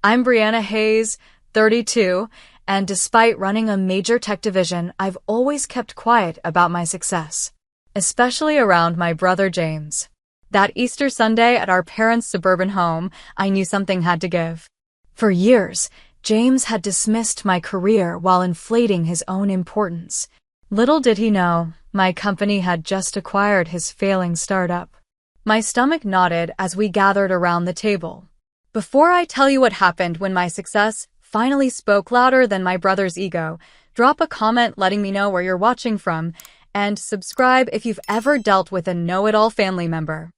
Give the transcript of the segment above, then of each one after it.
I'm Brianna Hayes, 32, and despite running a major tech division, I've always kept quiet about my success, especially around my brother James. That Easter Sunday at our parents' suburban home, I knew something had to give. For years, James had dismissed my career while inflating his own importance. Little did he know, my company had just acquired his failing startup. My stomach knotted as we gathered around the table. Before I tell you what happened when my success finally spoke louder than my brother's ego, drop a comment letting me know where you're watching from, and subscribe if you've ever dealt with a know-it-all family member.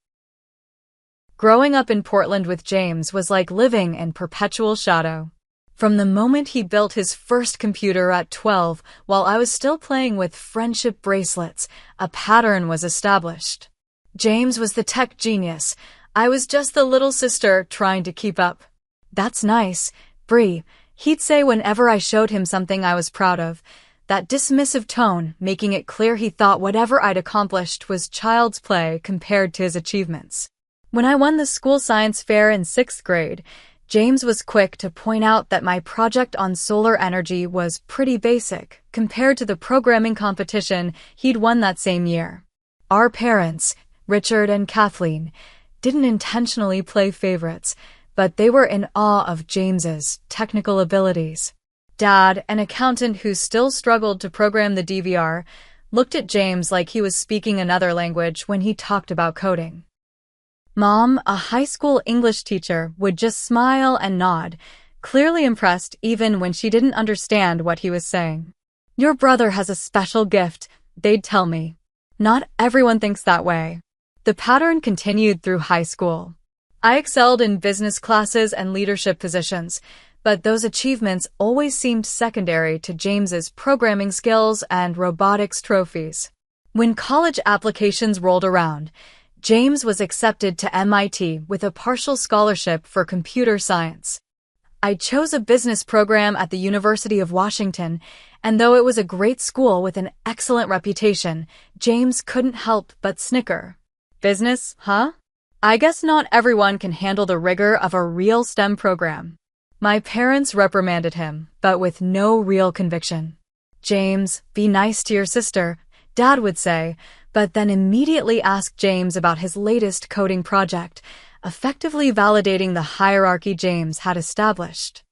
Growing up in Portland with James was like living in perpetual shadow. From the moment he built his first computer at 12, while I was still playing with friendship bracelets, a pattern was established. James was the tech genius. I was just the little sister trying to keep up. "That's nice, Brie," he'd say whenever I showed him something I was proud of, that dismissive tone making it clear he thought whatever I'd accomplished was child's play compared to his achievements. When I won the school science fair in 6th grade, James was quick to point out that my project on solar energy was pretty basic compared to the programming competition he'd won that same year. Our parents, Richard and Kathleen, didn't intentionally play favorites, but they were in awe of James's technical abilities. Dad, an accountant who still struggled to program the DVR, looked at James like he was speaking another language when he talked about coding. Mom, a high school English teacher, would just smile and nod, clearly impressed even when she didn't understand what he was saying. "Your brother has a special gift," they'd tell me. Not everyone thinks that way. The pattern continued through high school. I excelled in business classes and leadership positions, but those achievements always seemed secondary to James's programming skills and robotics trophies. When college applications rolled around, James was accepted to MIT with a partial scholarship for computer science. I chose a business program at the University of Washington, and though it was a great school with an excellent reputation, James couldn't help but snicker. "Business, huh? I guess not everyone can handle the rigor of a real STEM program." My parents reprimanded him, but with no real conviction. "James, be nice to your sister," Dad would say, but then immediately ask James about his latest coding project, effectively validating the hierarchy James had established.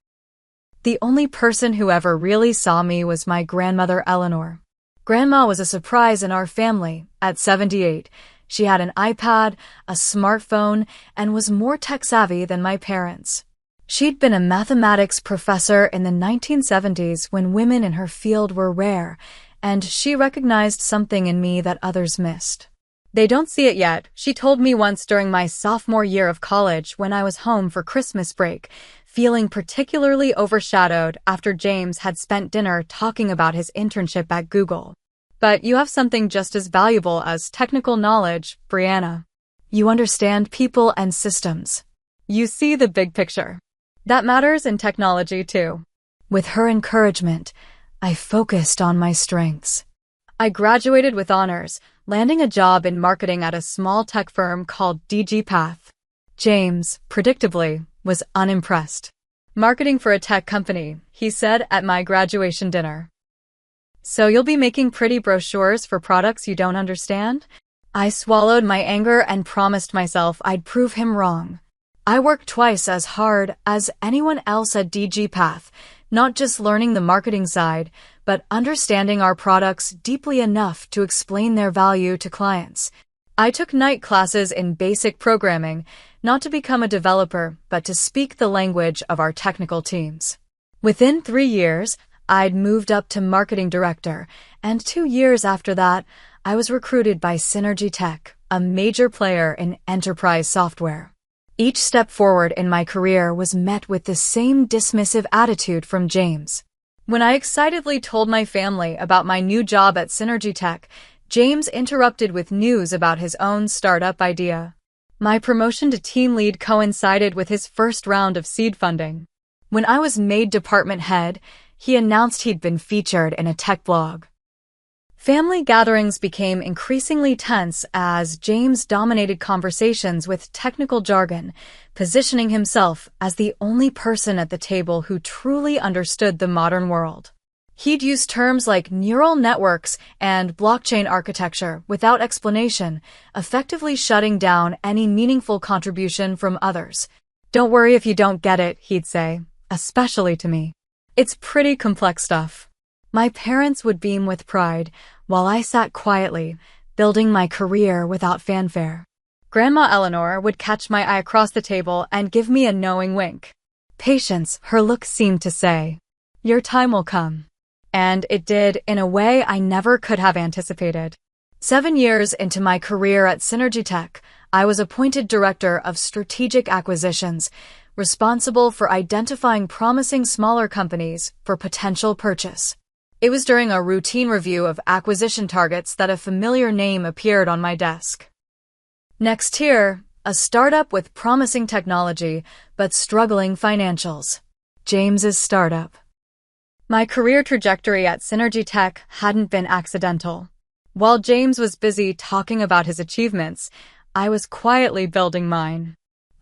The only person who ever really saw me was my grandmother Eleanor. Grandma was a surprise in our family. At 78, she had an iPad, a smartphone, and was more tech-savvy than my parents. She'd been a mathematics professor in the 1970s when women in her field were rare, and she recognized something in me that others missed. "They don't see it yet," she told me once during my sophomore year of college when I was home for Christmas break, feeling particularly overshadowed after James had spent dinner talking about his internship at Google. "But you have something just as valuable as technical knowledge, Brianna. You understand people and systems. You see the big picture. That matters in technology too." With her encouragement, I focused on my strengths. I graduated with honors, landing a job in marketing at a small tech firm called DG Path. James, predictably, was unimpressed. "Marketing for a tech company," he said at my graduation dinner. "So you'll be making pretty brochures for products you don't understand?" I swallowed my anger and promised myself I'd prove him wrong. I worked twice as hard as anyone else at DG Path, not just learning the marketing side, but understanding our products deeply enough to explain their value to clients. I took night classes in basic programming, not to become a developer, but to speak the language of our technical teams. Within 3 years, I'd moved up to marketing director, and 2 years after that, I was recruited by Synergy Tech, a major player in enterprise software. Each step forward in my career was met with the same dismissive attitude from James. When I excitedly told my family about my new job at Synergy Tech, James interrupted with news about his own startup idea. My promotion to team lead coincided with his first round of seed funding. When I was made department head, he announced he'd been featured in a tech blog. Family gatherings became increasingly tense as James dominated conversations with technical jargon, positioning himself as the only person at the table who truly understood the modern world. He'd use terms like neural networks and blockchain architecture without explanation, effectively shutting down any meaningful contribution from others. "Don't worry if you don't get it," he'd say, especially to me. "It's pretty complex stuff." My parents would beam with pride, while I sat quietly, building my career without fanfare. Grandma Eleanor would catch my eye across the table and give me a knowing wink. "Patience," her look seemed to say. "Your time will come." And it did, in a way I never could have anticipated. 7 years into my career at Synergy Tech, I was appointed Director of Strategic Acquisitions, responsible for identifying promising smaller companies for potential purchase. It was during a routine review of acquisition targets that a familiar name appeared on my desk. Nextier, a startup with promising technology but struggling financials. James's startup. My career trajectory at Synergy Tech hadn't been accidental. While James was busy talking about his achievements, I was quietly building mine.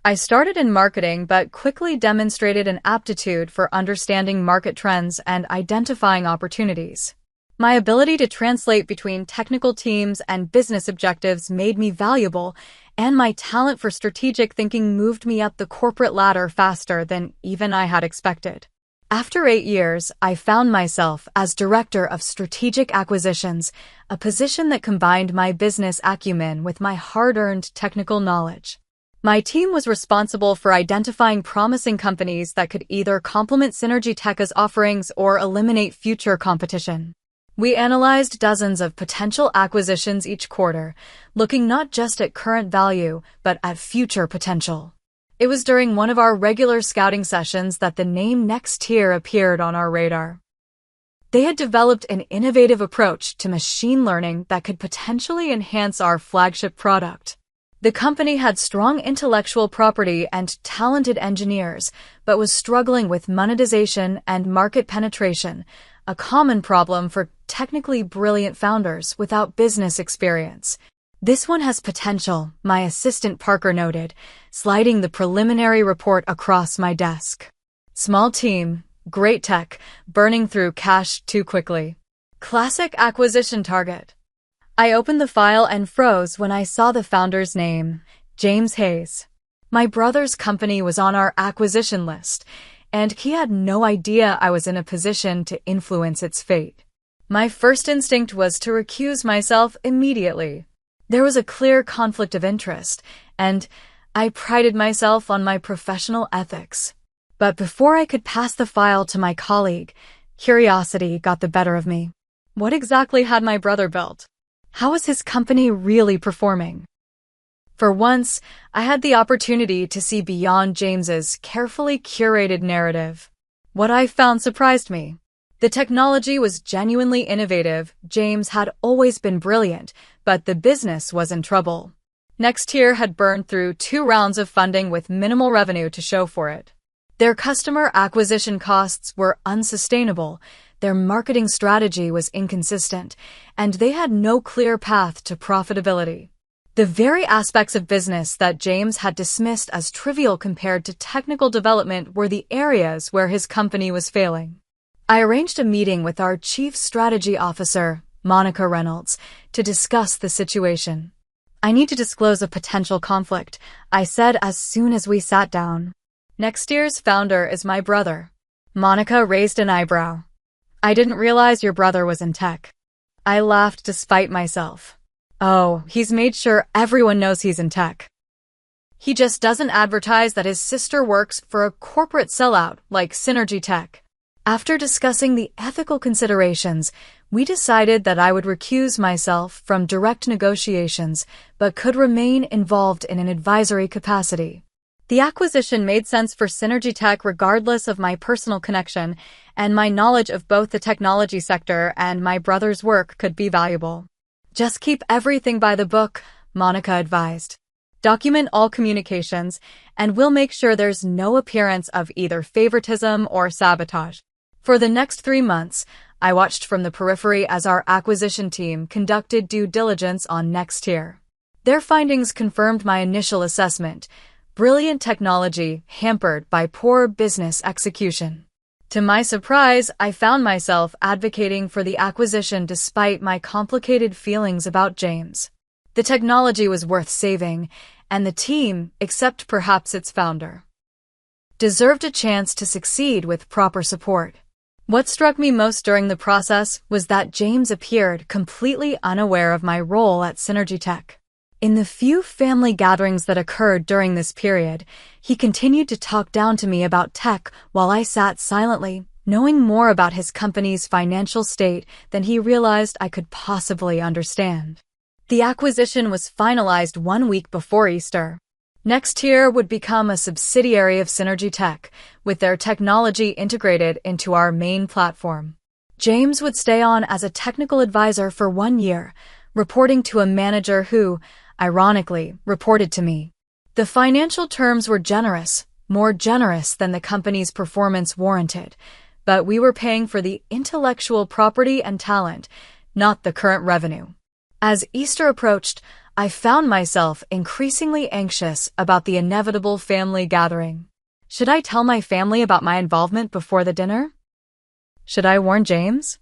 I started in marketing but quickly demonstrated an aptitude for understanding market trends and identifying opportunities. My ability to translate between technical teams and business objectives made me valuable, and my talent for strategic thinking moved me up the corporate ladder faster than even I had expected. After 8 years, I found myself as Director of Strategic Acquisitions, a position that combined my business acumen with my hard-earned technical knowledge. My team was responsible for identifying promising companies that could either complement Synergy Tech's offerings or eliminate future competition. We analyzed dozens of potential acquisitions each quarter, looking not just at current value, but at future potential. It was during one of our regular scouting sessions that the name Nextier appeared on our radar. They had developed an innovative approach to machine learning that could potentially enhance our flagship product. The company had strong intellectual property and talented engineers, but was struggling with monetization and market penetration, a common problem for technically brilliant founders without business experience. "This one has potential," my assistant Parker noted, sliding the preliminary report across my desk. "Small team, great tech, burning through cash too quickly. Classic acquisition target." I opened the file and froze when I saw the founder's name, James Hayes. My brother's company was on our acquisition list, and he had no idea I was in a position to influence its fate. My first instinct was to recuse myself immediately. There was a clear conflict of interest, and I prided myself on my professional ethics. But before I could pass the file to my colleague, curiosity got the better of me. What exactly had my brother built? How was his company really performing? For once, I had the opportunity to see beyond James's carefully curated narrative. What I found surprised me. The technology was genuinely innovative. James had always been brilliant, but the business was in trouble. Nextier had burned through 2 rounds of funding with minimal revenue to show for it. Their customer acquisition costs were unsustainable, their marketing strategy was inconsistent, and they had no clear path to profitability. The very aspects of business that James had dismissed as trivial compared to technical development were the areas where his company was failing. I arranged a meeting with our Chief Strategy Officer, Monica Reynolds, to discuss the situation. "I need to disclose a potential conflict," I said as soon as we sat down. "Nextier's founder is my brother." Monica raised an eyebrow. "I didn't realize your brother was in tech." I laughed despite myself. "Oh, he's made sure everyone knows he's in tech. He just doesn't advertise that his sister works for a corporate sellout like Synergy Tech." After discussing the ethical considerations, we decided that I would recuse myself from direct negotiations, but could remain involved in an advisory capacity. The acquisition made sense for Synergy Tech regardless of my personal connection, and my knowledge of both the technology sector and my brother's work could be valuable. "Just keep everything by the book," Monica advised. "Document all communications, and we'll make sure there's no appearance of either favoritism or sabotage." For the next 3 months, I watched from the periphery as our acquisition team conducted due diligence on Nextier. Their findings confirmed my initial assessment. brilliant technology hampered by poor business execution. To my surprise, I found myself advocating for the acquisition despite my complicated feelings about James. The technology was worth saving, and the team, except perhaps its founder, deserved a chance to succeed with proper support. What struck me most during the process was that James appeared completely unaware of my role at Synergy Tech. In the few family gatherings that occurred during this period, he continued to talk down to me about tech while I sat silently, knowing more about his company's financial state than he realized I could possibly understand. The acquisition was finalized 1 week before Easter. Nextier would become a subsidiary of Synergy Tech, with their technology integrated into our main platform. James would stay on as a technical advisor for 1 year, reporting to a manager who, ironically, reported to me. The financial terms were generous, more generous than the company's performance warranted, but we were paying for the intellectual property and talent, not the current revenue. As Easter approached, I found myself increasingly anxious about the inevitable family gathering. Should I tell my family about my involvement before the dinner? Should I warn James?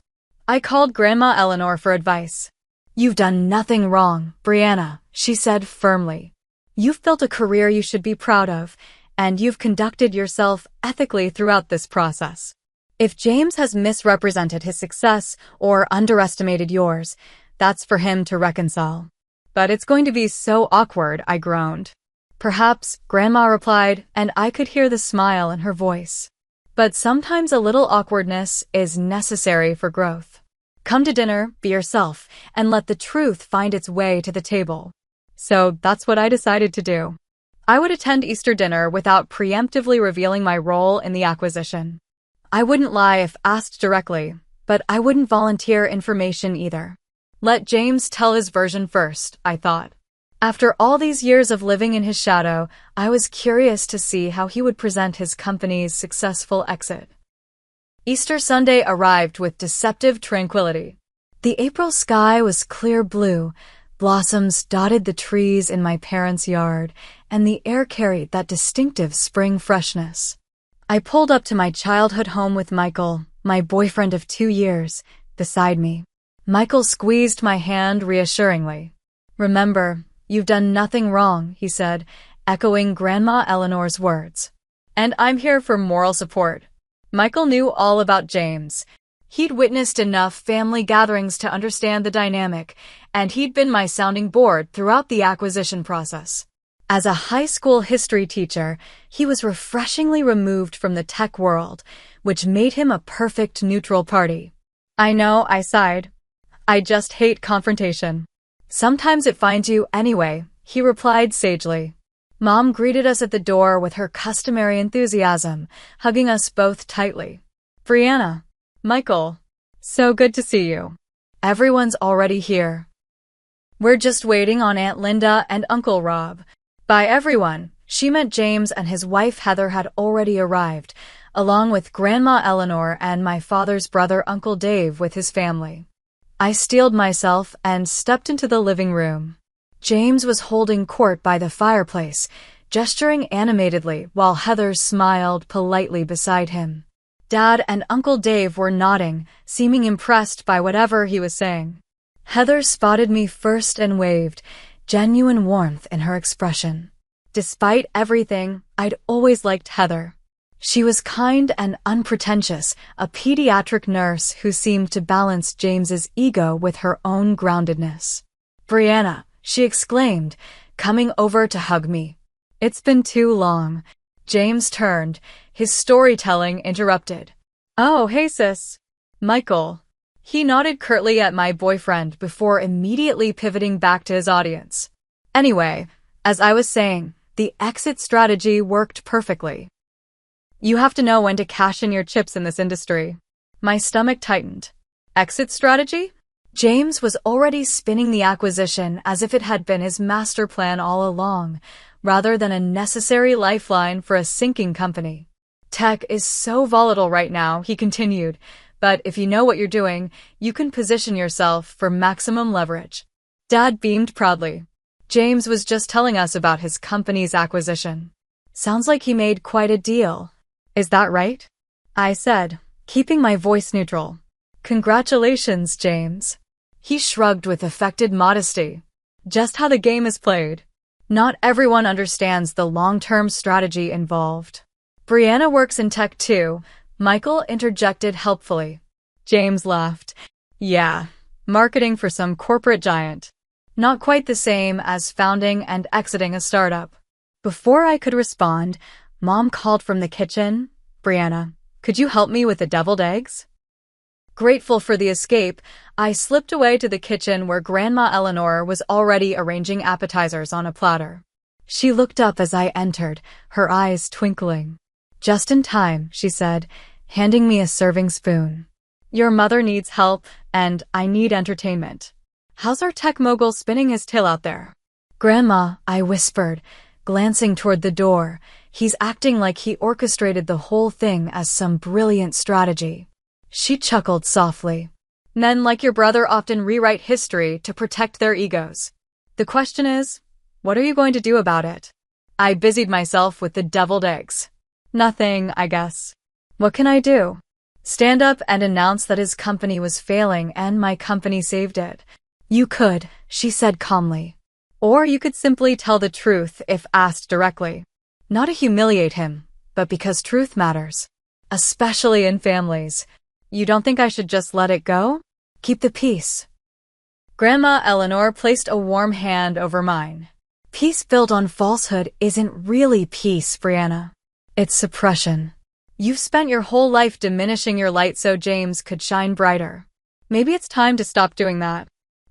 I called Grandma Eleanor for advice. "You've done nothing wrong, Brianna," she said firmly. "You've built a career you should be proud of, and you've conducted yourself ethically throughout this process. If James has misrepresented his success or underestimated yours, that's for him to reconcile." "But it's going to be so awkward," I groaned. "Perhaps," Grandma replied, and I could hear the smile in her voice. "But sometimes a little awkwardness is necessary for growth. Come to dinner, be yourself, and let the truth find its way to the table." So that's what I decided to do. I would attend Easter dinner without preemptively revealing my role in the acquisition. I wouldn't lie if asked directly, but I wouldn't volunteer information either. Let James tell his version first, I thought. After all these years of living in his shadow, I was curious to see how he would present his company's successful exit. Easter Sunday arrived with deceptive tranquility. The April sky was clear blue, blossoms dotted the trees in my parents' yard, and the air carried that distinctive spring freshness. I pulled up to my childhood home with Michael, my boyfriend of 2 years, beside me. Michael squeezed my hand reassuringly. "Remember, you've done nothing wrong," he said, echoing Grandma Eleanor's words. "And I'm here for moral support." Michael knew all about James. He'd witnessed enough family gatherings to understand the dynamic, and he'd been my sounding board throughout the acquisition process. As a high school history teacher, he was refreshingly removed from the tech world, which made him a perfect neutral party. "I know," I sighed. "I just hate confrontation." "Sometimes it finds you anyway," he replied sagely. Mom greeted us at the door with her customary enthusiasm, hugging us both tightly. "Brianna, Michael, so good to see you. Everyone's already here. We're just waiting on Aunt Linda and Uncle Rob." By everyone, she meant James and his wife Heather had already arrived, along with Grandma Eleanor and my father's brother Uncle Dave with his family. I steeled myself and stepped into the living room. James was holding court by the fireplace, gesturing animatedly while Heather smiled politely beside him. Dad and Uncle Dave were nodding, seeming impressed by whatever he was saying. Heather spotted me first and waved, genuine warmth in her expression. Despite everything, I'd always liked Heather. She was kind and unpretentious, a pediatric nurse who seemed to balance James's ego with her own groundedness. "Brianna," she exclaimed, coming over to hug me. "It's been too long." James turned, his storytelling interrupted. "Oh, hey sis. Michael." He nodded curtly at my boyfriend before immediately pivoting back to his audience. Anyway, as I was saying, the exit strategy worked perfectly. You have to know when to cash in your chips in this industry. My stomach tightened. Exit strategy? James was already spinning the acquisition as if it had been his master plan all along, rather than a necessary lifeline for a sinking company. "Tech is so volatile right now," he continued, "but if you know what you're doing, you can position yourself for maximum leverage." Dad beamed proudly. James was just telling us about his company's acquisition. Sounds like he made quite a deal. Is that right? I said, keeping my voice neutral. Congratulations, James. He shrugged with affected modesty. Just how the game is played. Not everyone understands the long-term strategy involved. Brianna works in tech too, Michael interjected helpfully. James laughed. Yeah, marketing for some corporate giant. Not quite the same as founding and exiting a startup. Before I could respond, Mom called from the kitchen. Brianna, could you help me with the deviled eggs? Grateful for the escape, I slipped away to the kitchen where Grandma Eleanor was already arranging appetizers on a platter. She looked up as I entered, her eyes twinkling. Just in time, she said, handing me a serving spoon. Your mother needs help, and I need entertainment. How's our tech mogul spinning his tail out there? Grandma, I whispered, glancing toward the door. He's acting like he orchestrated the whole thing as some brilliant strategy. She chuckled softly. Men like your brother often rewrite history to protect their egos. The question is, what are you going to do about it? I busied myself with the deviled eggs. Nothing, I guess. What can I do? Stand up and announce that his company was failing and my company saved it. You could, she said calmly. Or you could simply tell the truth if asked directly. Not to humiliate him, but because truth matters. Especially in families. You don't think I should just let it go? Keep the peace. Grandma Eleanor placed a warm hand over mine. Peace built on falsehood isn't really peace, Brianna. It's suppression. You've spent your whole life diminishing your light so James could shine brighter. Maybe it's time to stop doing that.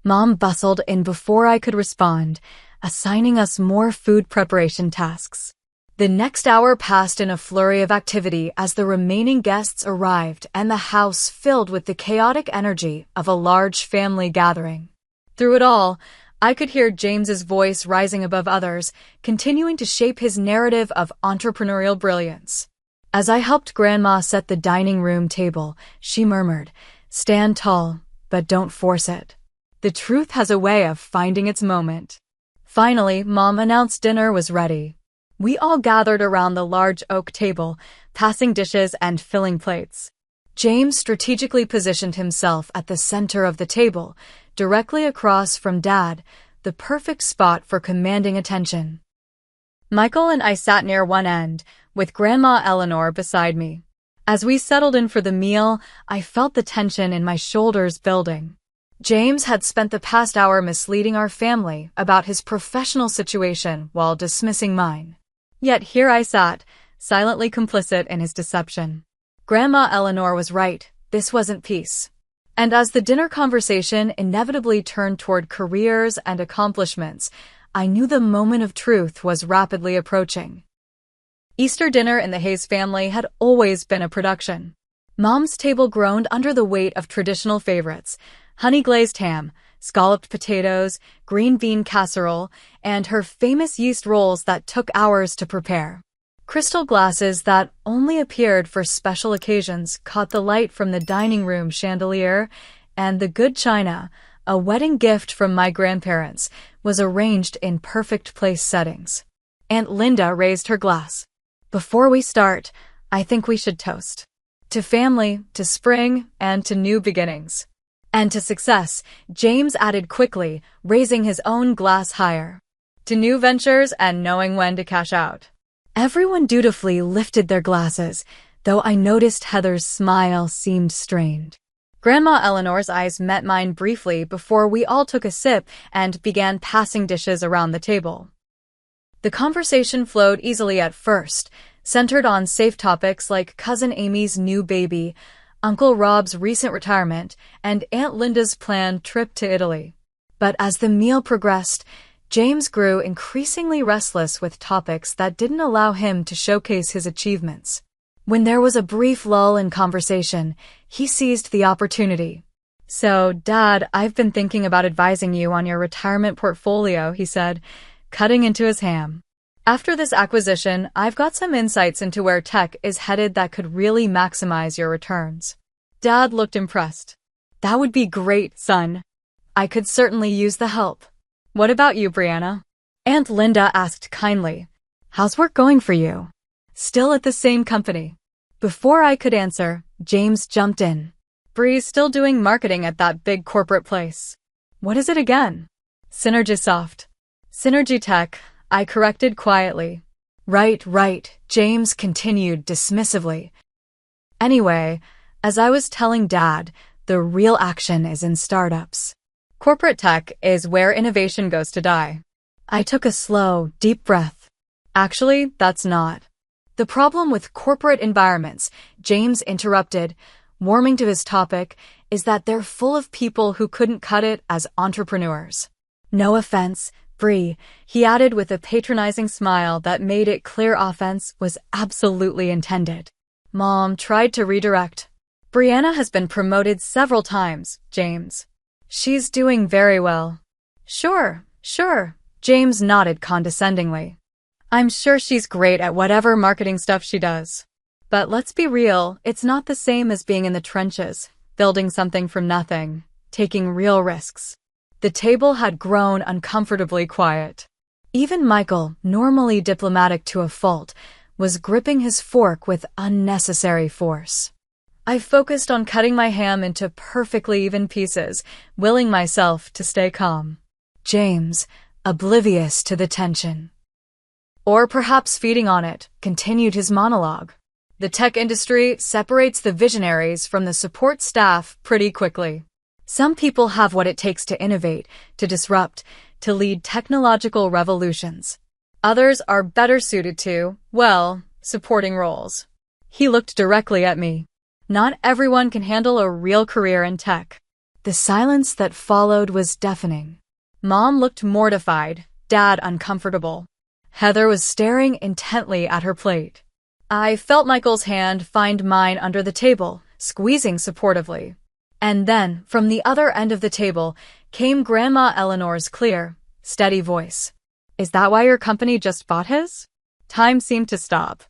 Mom bustled in before I could respond, assigning us more food preparation tasks. The next hour passed in a flurry of activity as the remaining guests arrived and the house filled with the chaotic energy of a large family gathering. Through it all, I could hear James's voice rising above others, continuing to shape his narrative of entrepreneurial brilliance. As I helped Grandma set the dining room table, she murmured, "Stand tall, but don't force it. The truth has a way of finding its moment." Finally, Mom announced dinner was ready. We all gathered around the large oak table, passing dishes and filling plates. James strategically positioned himself at the center of the table, directly across from Dad, the perfect spot for commanding attention. Michael and I sat near one end, with Grandma Eleanor beside me. As we settled in for the meal, I felt the tension in my shoulders building. James had spent the past hour misleading our family about his professional situation while dismissing mine. Yet here I sat, silently complicit in his deception. Grandma Eleanor was right, this wasn't peace. And as the dinner conversation inevitably turned toward careers and accomplishments, I knew the moment of truth was rapidly approaching. Easter dinner in the Hayes family had always been a production. Mom's table groaned under the weight of traditional favorites: honey-glazed ham, scalloped potatoes, green bean casserole, and her famous yeast rolls that took hours to prepare. Crystal glasses that only appeared for special occasions caught the light from the dining room chandelier, and the good china, a wedding gift from my grandparents, was arranged in perfect place settings. Aunt Linda raised her glass. "Before we start, I think we should toast. To family, to spring, and to new beginnings." And to success, James added quickly, raising his own glass higher. To new ventures and knowing when to cash out. Everyone dutifully lifted their glasses, though I noticed Heather's smile seemed strained. Grandma Eleanor's eyes met mine briefly before we all took a sip and began passing dishes around the table. The conversation flowed easily at first, centered on safe topics like Cousin Amy's new baby, Uncle Rob's recent retirement, and Aunt Linda's planned trip to Italy. But as the meal progressed, James grew increasingly restless with topics that didn't allow him to showcase his achievements. When there was a brief lull in conversation, he seized the opportunity. "So, Dad, I've been thinking about advising you on your retirement portfolio," he said, cutting into his ham. "After this acquisition, I've got some insights into where tech is headed that could really maximize your returns." Dad looked impressed. "That would be great, son. I could certainly use the help." "What about you, Brianna?" Aunt Linda asked kindly. How's work going for you? Still at the same company. Before I could answer, James jumped in. Bree's still doing marketing at that big corporate place. What is it again? Synergisoft. Synergy Tech, I corrected quietly. Right, James continued dismissively. Anyway, as I was telling Dad, the real action is in startups. Corporate tech is where innovation goes to die. I took a slow, deep breath. Actually, that's not. The problem with corporate environments, James interrupted, warming to his topic, is that they're full of people who couldn't cut it as entrepreneurs. No offense, Bree, he added with a patronizing smile that made it clear offense was absolutely intended. Mom tried to redirect. Brianna has been promoted several times, James. She's doing very well. Sure, James nodded condescendingly. I'm sure she's great at whatever marketing stuff she does. But let's be real, it's not the same as being in the trenches, building something from nothing, taking real risks. The table had grown uncomfortably quiet. Even Michael, normally diplomatic to a fault, was gripping his fork with unnecessary force. I focused on cutting my ham into perfectly even pieces, willing myself to stay calm. James, oblivious to the tension, or perhaps feeding on it, continued his monologue. The tech industry separates the visionaries from the support staff pretty quickly. Some people have what it takes to innovate, to disrupt, to lead technological revolutions. Others are better suited to, well, supporting roles. He looked directly at me. Not everyone can handle a real career in tech. The silence that followed was deafening. Mom looked mortified, Dad uncomfortable. Heather was staring intently at her plate. I felt Michael's hand find mine under the table, squeezing supportively. And then, from the other end of the table, came Grandma Eleanor's clear, steady voice. Is that why your company just bought his? Time seemed to stop.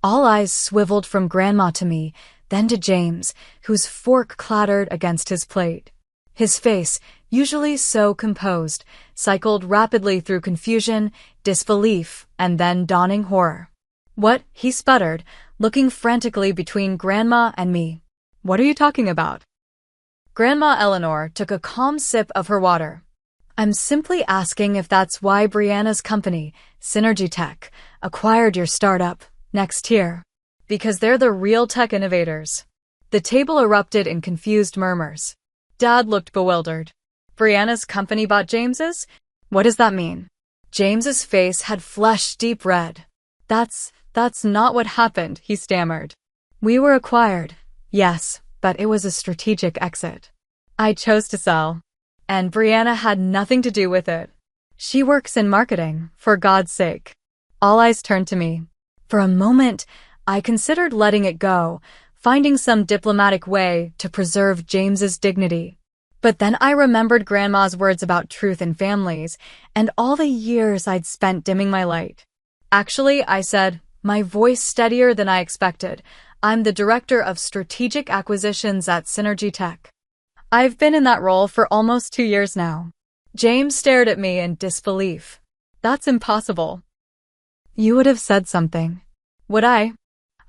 All eyes swiveled from Grandma to me, then to James, whose fork clattered against his plate. His face, usually so composed, cycled rapidly through confusion, disbelief, and then dawning horror. What? He sputtered, looking frantically between Grandma and me. What are you talking about? Grandma Eleanor took a calm sip of her water. I'm simply asking if that's why Brianna's company, Synergy Tech, acquired your startup, Next Tier. Because they're the real tech innovators. The table erupted in confused murmurs. Dad looked bewildered. Brianna's company bought James's? What does that mean? James's face had flushed deep red. That's not what happened, he stammered. We were acquired. Yes, but it was a strategic exit. I chose to sell. And Brianna had nothing to do with it. She works in marketing, for God's sake. All eyes turned to me. For a moment, I considered letting it go, finding some diplomatic way to preserve James's dignity. But then I remembered Grandma's words about truth in families, and all the years I'd spent dimming my light. Actually, I said, my voice steadier than I expected, I'm the Director of Strategic Acquisitions at Synergy Tech. I've been in that role for almost 2 years now. James stared at me in disbelief. That's impossible. You would have said something. Would I?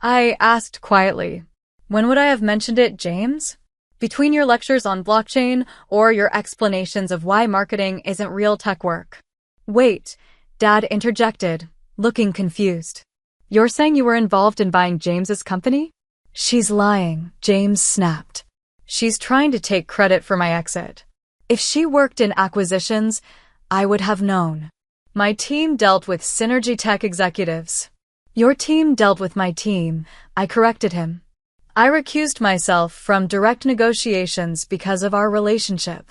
I asked quietly. When would I have mentioned it, James? Between your lectures on blockchain or your explanations of why marketing isn't real tech work. Wait, Dad interjected, looking confused. You're saying you were involved in buying James's company? She's lying, James snapped. She's trying to take credit for my exit. If she worked in acquisitions, I would have known. My team dealt with Synergy Tech executives. Your team dealt with my team, I corrected him. I recused myself from direct negotiations because of our relationship.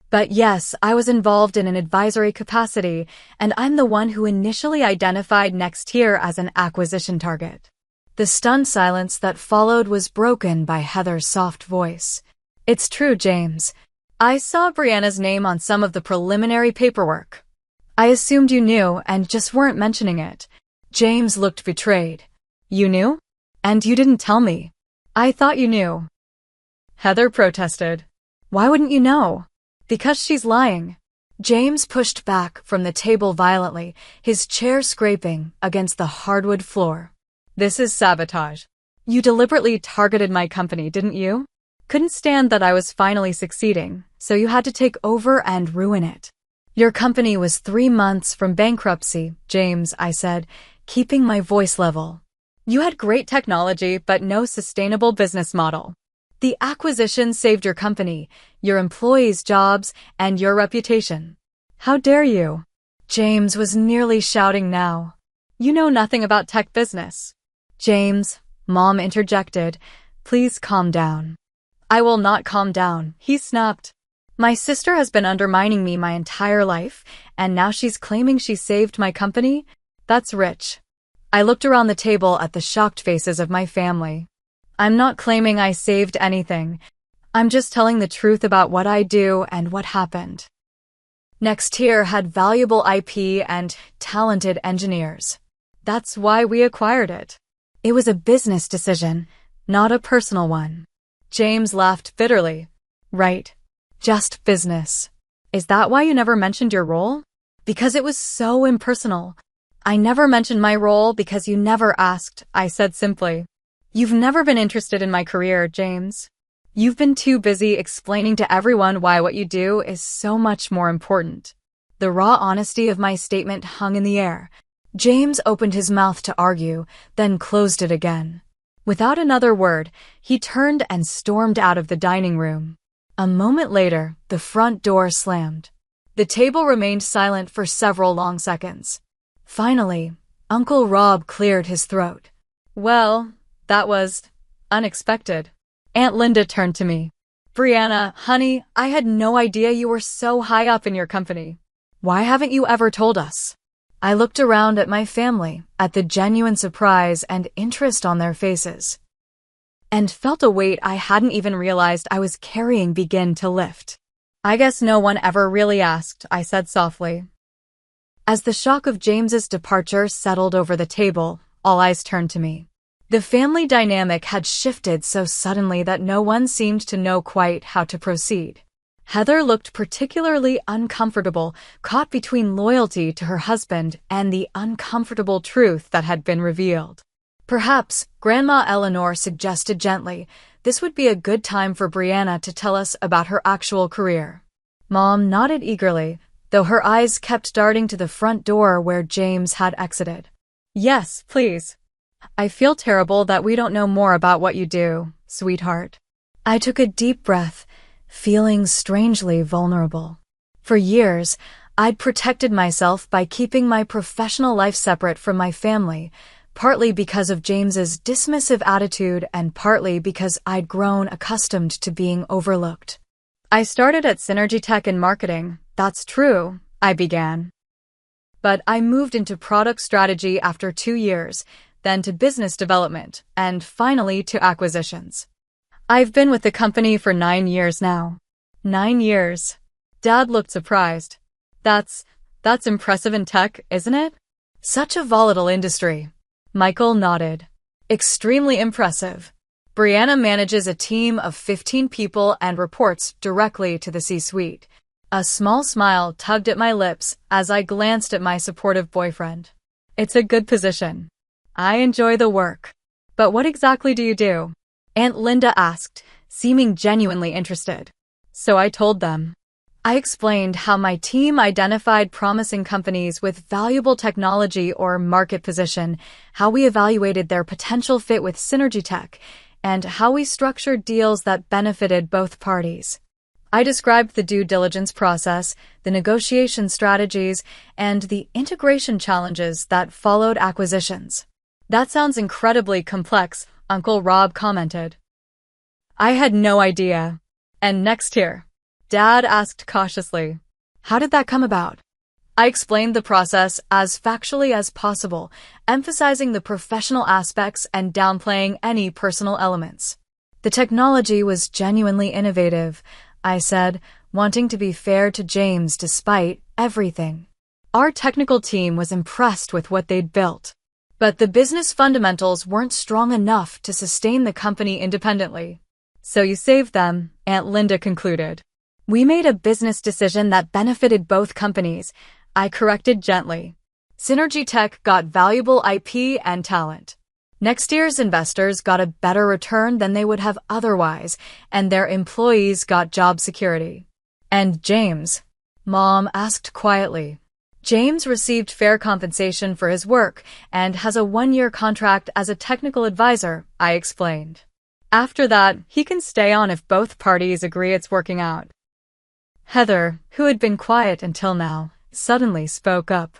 But yes, I was involved in an advisory capacity, and I'm the one who initially identified Next Tier as an acquisition target. The stunned silence that followed was broken by Heather's soft voice. It's true, James. I saw Brianna's name on some of the preliminary paperwork. I assumed you knew and just weren't mentioning it. James looked betrayed. You knew? And you didn't tell me. I thought you knew. Heather protested. Why wouldn't you know? Because she's lying. James pushed back from the table violently, his chair scraping against the hardwood floor. This is sabotage. You deliberately targeted my company, didn't you? Couldn't stand that I was finally succeeding, so you had to take over and ruin it. Your company was 3 months from bankruptcy, James, I said, keeping my voice level. You had great technology, but no sustainable business model. The acquisition saved your company, your employees' jobs, and your reputation. How dare you? James was nearly shouting now. You know nothing about tech business. James, Mom interjected, please calm down. I will not calm down, he snapped. My sister has been undermining me my entire life, and now she's claiming she saved my company? That's rich. I looked around the table at the shocked faces of my family. I'm not claiming I saved anything. I'm just telling the truth about what I do and what happened. Nextier had valuable IP and talented engineers. That's why we acquired it. It was a business decision, not a personal one. James laughed bitterly. Right. Just business. Is that why you never mentioned your role? Because it was so impersonal. I never mentioned my role because you never asked, I said simply. You've never been interested in my career, James. You've been too busy explaining to everyone why what you do is so much more important. The raw honesty of my statement hung in the air. James opened his mouth to argue, then closed it again. Without another word, he turned and stormed out of the dining room. A moment later, the front door slammed. The table remained silent for several long seconds. Finally, Uncle Rob cleared his throat. Well, that was unexpected. Aunt Linda turned to me. Brianna, honey, I had no idea you were so high up in your company. Why haven't you ever told us? I looked around at my family, at the genuine surprise and interest on their faces, and felt a weight I hadn't even realized I was carrying begin to lift. I guess no one ever really asked, I said softly. As the shock of James's departure settled over the table, all eyes turned to me. The family dynamic had shifted so suddenly that no one seemed to know quite how to proceed. Heather looked particularly uncomfortable, caught between loyalty to her husband and the uncomfortable truth that had been revealed. Perhaps, Grandma Eleanor suggested gently, this would be a good time for Brianna to tell us about her actual career. Mom nodded eagerly, though her eyes kept darting to the front door where James had exited. Yes, please. I feel terrible that we don't know more about what you do, sweetheart. I took a deep breath, feeling strangely vulnerable. For years, I'd protected myself by keeping my professional life separate from my family, partly because of James's dismissive attitude and partly because I'd grown accustomed to being overlooked. I started at Synergy Tech in marketing, that's true, I began. But I moved into product strategy after 2 years, then to business development, and finally to acquisitions. I've been with the company for 9 years now. 9 years. Dad looked surprised. That's impressive in tech, isn't it? Such a volatile industry. Michael nodded. Extremely impressive. Brianna manages a team of 15 people and reports directly to the C-suite. A small smile tugged at my lips as I glanced at my supportive boyfriend. It's a good position. I enjoy the work. But what exactly do you do? Aunt Linda asked, seeming genuinely interested. So I told them. I explained how my team identified promising companies with valuable technology or market position, how we evaluated their potential fit with Synergy Tech, and how we structured deals that benefited both parties. I described the due diligence process, the negotiation strategies, and the integration challenges that followed acquisitions. That sounds incredibly complex, Uncle Rob commented. I had no idea. And next here, Dad asked cautiously, how did that come about? I explained the process as factually as possible, emphasizing the professional aspects and downplaying any personal elements. The technology was genuinely innovative, I said, wanting to be fair to James despite everything. Our technical team was impressed with what they'd built. But the business fundamentals weren't strong enough to sustain the company independently. So you saved them, Aunt Linda concluded. We made a business decision that benefited both companies, I corrected gently. Synergy Tech got valuable IP and talent. Next year's investors got a better return than they would have otherwise, and their employees got job security. And James? Mom asked quietly. James received fair compensation for his work and has a 1-year contract as a technical advisor, I explained. After that, he can stay on if both parties agree it's working out. Heather, who had been quiet until now, suddenly spoke up.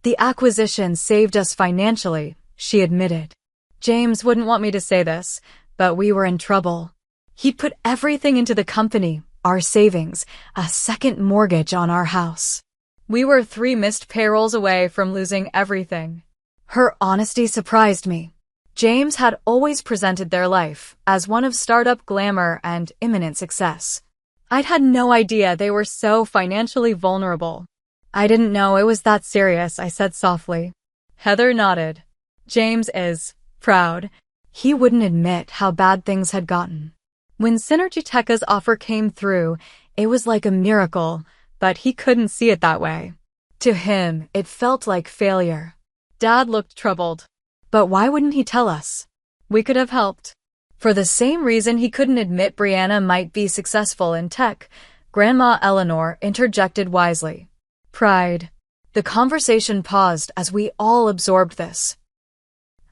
The acquisition saved us financially, she admitted. James wouldn't want me to say this, but we were in trouble. He'd put everything into the company, our savings, a second mortgage on our house. We were 3 missed payrolls away from losing everything. Her honesty surprised me. James had always presented their life as one of startup glamour and imminent success. I'd had no idea they were so financially vulnerable. I didn't know it was that serious, I said softly. Heather nodded. James is proud. He wouldn't admit how bad things had gotten. When Synergy Tech's offer came through, it was like a miracle, but he couldn't see it that way. To him, it felt like failure. Dad looked troubled. But why wouldn't he tell us? We could have helped. For the same reason he couldn't admit Brianna might be successful in tech, Grandma Eleanor interjected wisely. Pride. The conversation paused as we all absorbed this.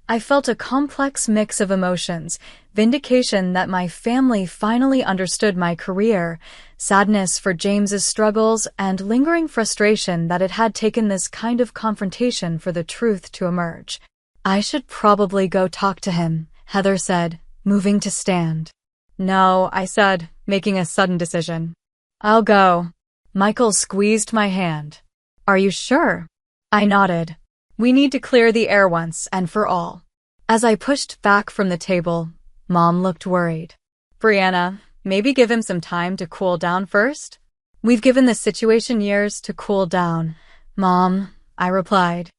I felt a complex mix of emotions, vindication that my family finally understood my career, sadness for James's struggles, and lingering frustration that it had taken this kind of confrontation for the truth to emerge. I should probably go talk to him, Heather said, moving to stand. No, I said, making a sudden decision. I'll go. Michael squeezed my hand. Are you sure? I nodded. We need to clear the air once and for all. As I pushed back from the table, Mom looked worried. Brianna, maybe give him some time to cool down first? We've given this situation years to cool down, Mom, I replied.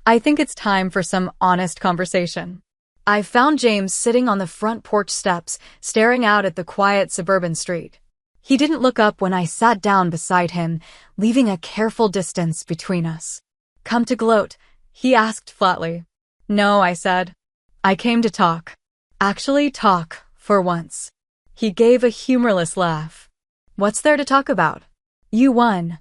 I think it's time for some honest conversation. I found James sitting on the front porch steps, staring out at the quiet suburban street. He didn't look up when I sat down beside him, leaving a careful distance between us. Come to gloat? He asked flatly. No, I said. I came to talk. Actually talk, for once. He gave a humorless laugh. What's there to talk about? You won.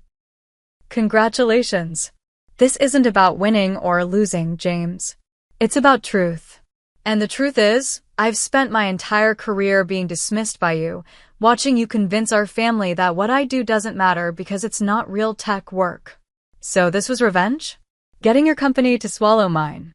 Congratulations. This isn't about winning or losing, James. It's about truth. And the truth is, I've spent my entire career being dismissed by you, watching you convince our family that what I do doesn't matter because it's not real tech work. So this was revenge? Getting your company to swallow mine.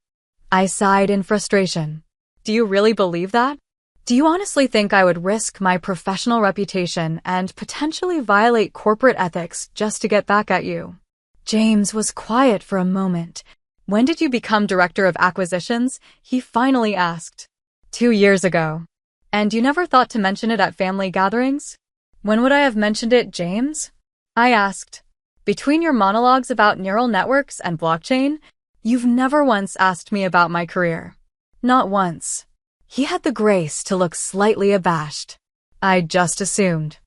I sighed in frustration. Do you really believe that? Do you honestly think I would risk my professional reputation and potentially violate corporate ethics just to get back at you? James was quiet for a moment. When did you become director of acquisitions? He finally asked. 2 years ago. And you never thought to mention it at family gatherings? When would I have mentioned it, James? I asked. Between your monologues about neural networks and blockchain, you've never once asked me about my career. Not once. He had the grace to look slightly abashed. I just assumed.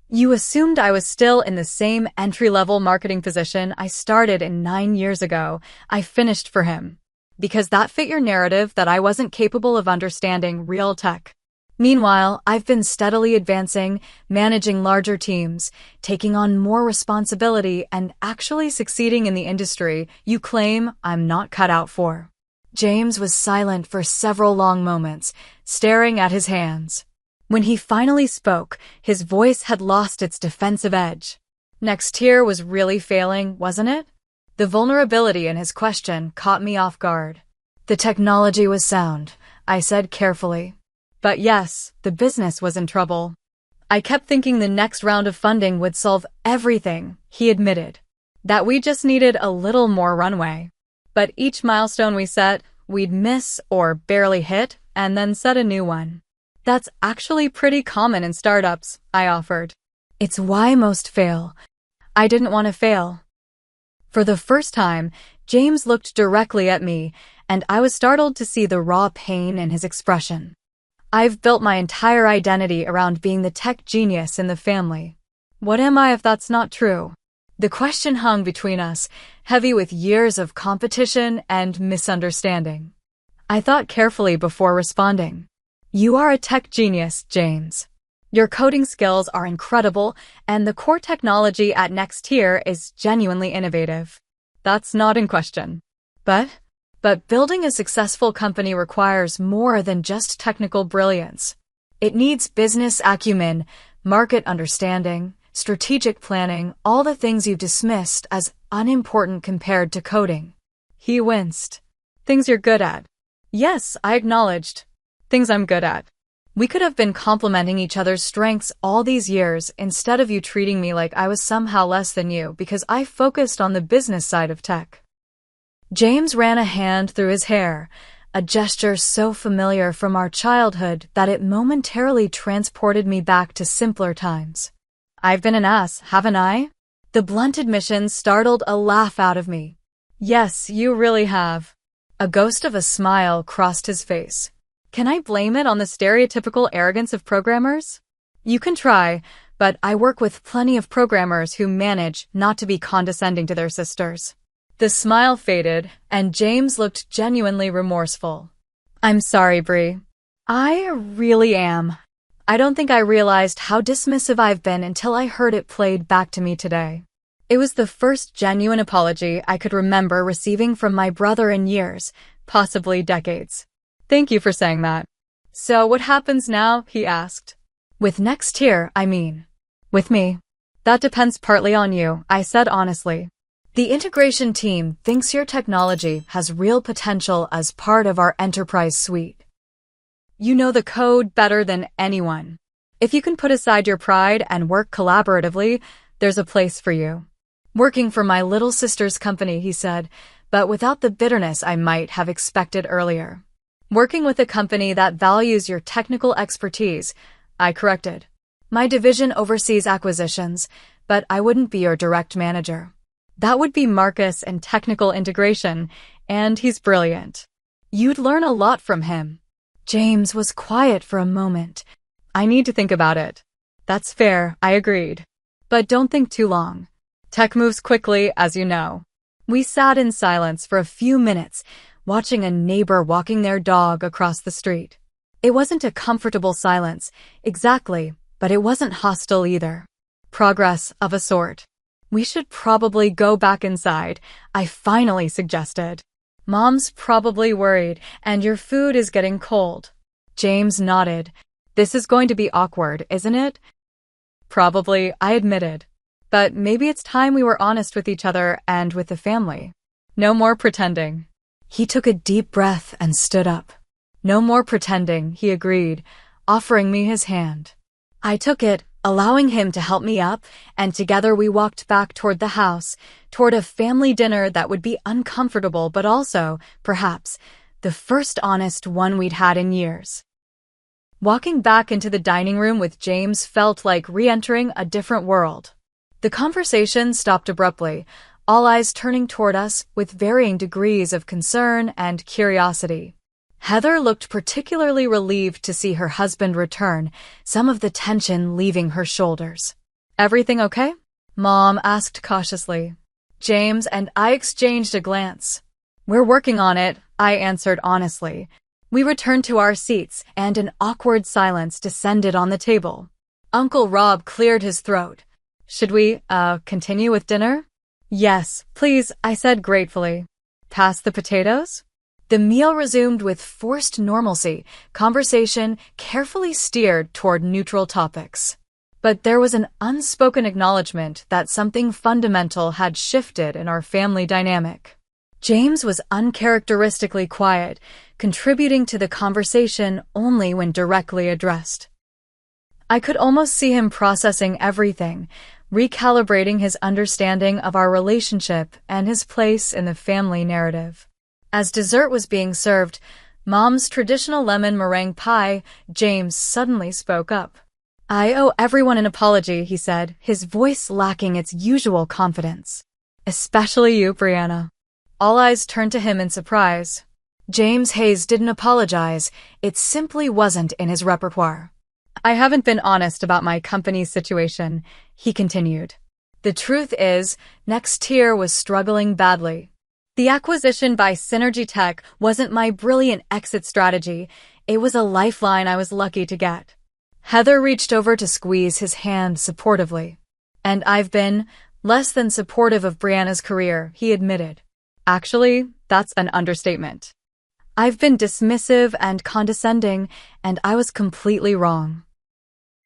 You assumed I was still in the same entry-level marketing position I started in 9 years ago. I finished for him. Because that fit your narrative that I wasn't capable of understanding real tech. Meanwhile, I've been steadily advancing, managing larger teams, taking on more responsibility, and actually succeeding in the industry you claim I'm not cut out for. James was silent for several long moments, staring at his hands. When he finally spoke, his voice had lost its defensive edge. Next tier was really failing, wasn't it? The vulnerability in his question caught me off guard. The technology was sound, I said carefully. But yes, the business was in trouble. I kept thinking the next round of funding would solve everything, he admitted. That we just needed a little more runway. But each milestone we set, we'd miss or barely hit, and then set a new one. That's actually pretty common in startups, I offered. It's why most fail. I didn't want to fail. For the first time, James looked directly at me, and I was startled to see the raw pain in his expression. I've built my entire identity around being the tech genius in the family. What am I if that's not true? The question hung between us, heavy with years of competition and misunderstanding. I thought carefully before responding. You are a tech genius, James. Your coding skills are incredible, and the core technology at Next Tier is genuinely innovative. That's not in question. But building a successful company requires more than just technical brilliance. It needs business acumen, market understanding, strategic planning, all the things you've dismissed as unimportant compared to coding. He winced. Things you're good at. Yes, I acknowledged. Things I'm good at. We could have been complementing each other's strengths all these years instead of you treating me like I was somehow less than you because I focused on the business side of tech. James ran a hand through his hair, a gesture so familiar from our childhood that it momentarily transported me back to simpler times. I've been an ass, haven't I? The blunt admission startled a laugh out of me. Yes, you really have. A ghost of a smile crossed his face. Can I blame it on the stereotypical arrogance of programmers? You can try, but I work with plenty of programmers who manage not to be condescending to their sisters. The smile faded, and James looked genuinely remorseful. I'm sorry, Bree. I really am. I don't think I realized how dismissive I've been until I heard it played back to me today. It was the first genuine apology I could remember receiving from my brother in years, possibly decades. Thank you for saying that. So what happens now? He asked. With Next Tier, I mean. With me. That depends partly on you, I said honestly. The integration team thinks your technology has real potential as part of our enterprise suite. You know the code better than anyone. If you can put aside your pride and work collaboratively, there's a place for you. Working for my little sister's company, he said, but without the bitterness I might have expected earlier. Working with a company that values your technical expertise, I corrected. My division oversees acquisitions, but I wouldn't be your direct manager. That would be Marcus and technical integration, and he's brilliant. You'd learn a lot from him. James was quiet for a moment. I need to think about it. That's fair, I agreed. But don't think too long. Tech moves quickly, as you know. We sat in silence for a few minutes, watching a neighbor walking their dog across the street. It wasn't a comfortable silence, exactly, but it wasn't hostile either. Progress of a sort. We should probably go back inside, I finally suggested. Mom's probably worried, and your food is getting cold. James nodded. This is going to be awkward, isn't it? Probably, I admitted. But maybe it's time we were honest with each other and with the family. No more pretending. He took a deep breath and stood up. No more pretending, he agreed, offering me his hand. I took it, allowing him to help me up, and together we walked back toward the house, toward a family dinner that would be uncomfortable but also, perhaps, the first honest one we'd had in years. Walking back into the dining room with James felt like re-entering a different world. The conversation stopped abruptly, all eyes turning toward us with varying degrees of concern and curiosity. Heather looked particularly relieved to see her husband return, some of the tension leaving her shoulders. Everything okay? Mom asked cautiously. James and I exchanged a glance. We're working on it, I answered honestly. We returned to our seats, and an awkward silence descended on the table. Uncle Rob cleared his throat. Should we, continue with dinner? Yes, please, I said gratefully. Pass the potatoes? The meal resumed with forced normalcy, conversation carefully steered toward neutral topics. But there was an unspoken acknowledgement that something fundamental had shifted in our family dynamic. James was uncharacteristically quiet, contributing to the conversation only when directly addressed. I could almost see him processing everything, recalibrating his understanding of our relationship and his place in the family narrative. As dessert was being served, Mom's traditional lemon meringue pie, James suddenly spoke up. I owe everyone an apology, he said, his voice lacking its usual confidence. Especially you, Brianna. All eyes turned to him in surprise. James Hayes didn't apologize, it simply wasn't in his repertoire. I haven't been honest about my company's situation, he continued. The truth is, Nextier was struggling badly. The acquisition by Synergy Tech wasn't my brilliant exit strategy. It was a lifeline I was lucky to get. Heather reached over to squeeze his hand supportively. And I've been less than supportive of Brianna's career, he admitted. Actually, that's an understatement. I've been dismissive and condescending, and I was completely wrong.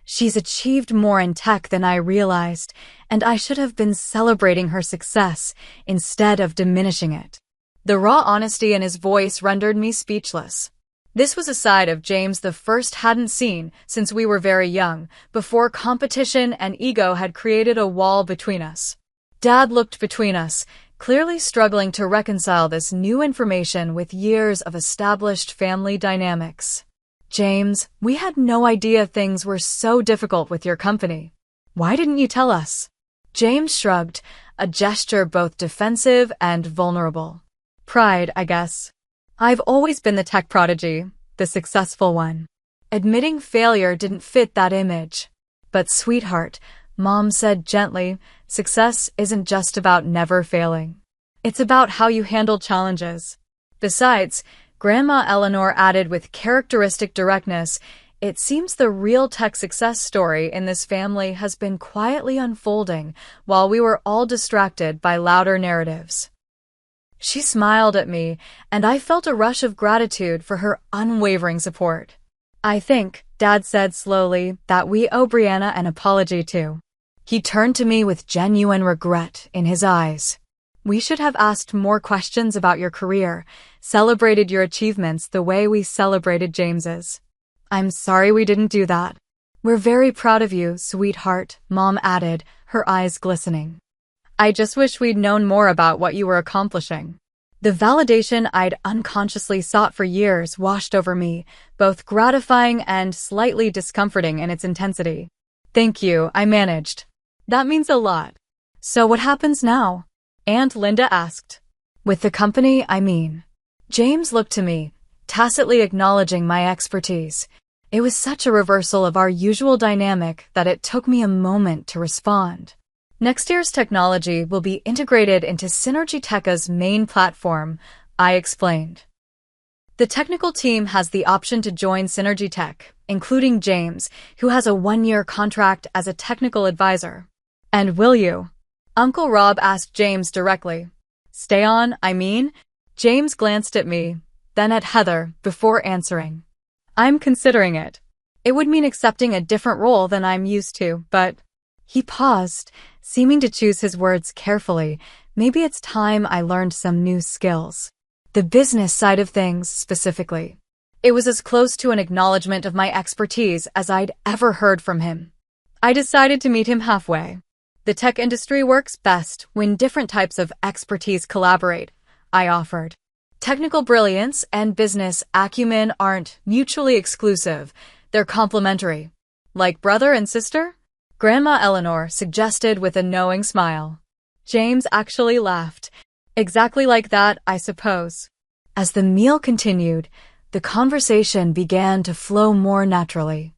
She's achieved more in tech than I realized, and I should have been celebrating her success instead of diminishing it. The raw honesty in his voice rendered me speechless. This was a side of James the first hadn't seen since we were very young, before competition and ego had created a wall between us. Dad looked between us, clearly struggling to reconcile this new information with years of established family dynamics. James, we had no idea things were so difficult with your company. Why didn't you tell us? James shrugged, a gesture both defensive and vulnerable. Pride, I guess. I've always been the tech prodigy, the successful one. Admitting failure didn't fit that image. But sweetheart, Mom said gently, success isn't just about never failing. It's about how you handle challenges. Besides, Grandma Eleanor added with characteristic directness, it seems the real tech success story in this family has been quietly unfolding while we were all distracted by louder narratives. She smiled at me, and I felt a rush of gratitude for her unwavering support. I think, Dad said slowly, that we owe Brianna an apology too. He turned to me with genuine regret in his eyes. We should have asked more questions about your career, celebrated your achievements the way we celebrated James's. I'm sorry we didn't do that. We're very proud of you, sweetheart, Mom added, her eyes glistening. I just wish we'd known more about what you were accomplishing. The validation I'd unconsciously sought for years washed over me, both gratifying and slightly discomforting in its intensity. Thank you, I managed. That means a lot. So what happens now? Aunt Linda asked. With the company, I mean. James looked to me, tacitly acknowledging my expertise. It was such a reversal of our usual dynamic that it took me a moment to respond. Next year's technology will be integrated into Synergy Tech's main platform, I explained. The technical team has the option to join Synergy Tech, including James, who has a 1-year contract as a technical advisor. And will you? Uncle Rob asked James directly. Stay on, I mean? James glanced at me, then at Heather, before answering. I'm considering it. It would mean accepting a different role than I'm used to, but... He paused, seeming to choose his words carefully. Maybe it's time I learned some new skills. The business side of things, specifically. It was as close to an acknowledgement of my expertise as I'd ever heard from him. I decided to meet him halfway. The tech industry works best when different types of expertise collaborate, I offered. Technical brilliance and business acumen aren't mutually exclusive, they're complementary. Like brother and sister? Grandma Eleanor suggested with a knowing smile. James actually laughed. Exactly like that, I suppose. As the meal continued, the conversation began to flow more naturally.